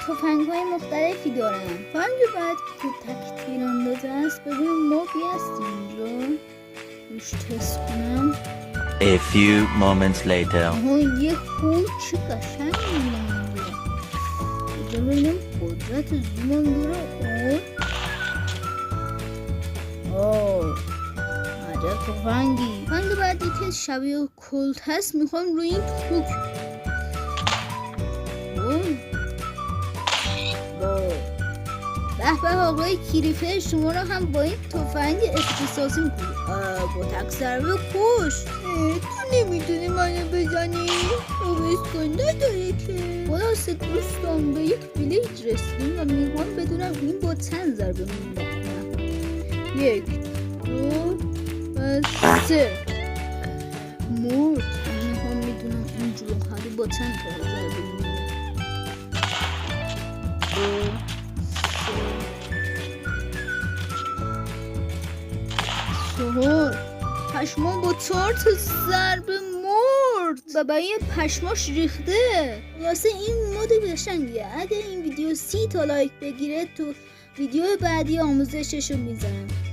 تفنگ‌های مختلفی دارن. فهم که بعد که تک تیر اندازه است. ببین موبی هست اینجا روش تست کنم. A few moments later. یه هول چه قشنگ می‌بینم اینجا. بذار ببینم قدرت زومم داره. عجب تفنگی. تفنگ بعدی که شبیه کلت هست میخوام روی این توک. به آقای کریفر، شما رو هم با این تفنگ اختصاصی میکنی. با تک ضربه کش. تو نمیتونی منو بزنی؟ اوبسکن نداره که. خلاصه دوستان به یک ویلیج رسیدیم و میخوام بدونم این با چند ضربه میزنم. 1 2 و 3 مرد. میخوام میدونم این جوهری با چند تا ضربه میزنم. 2 3 پشمان با 4 تا ضربه مرد. بابا این پشماش ریخته. واسه این مود قشنگیه. اگر این ویدیو 30 تا لایک بگیره تو ویدیو بعدی آموزششو میذارم.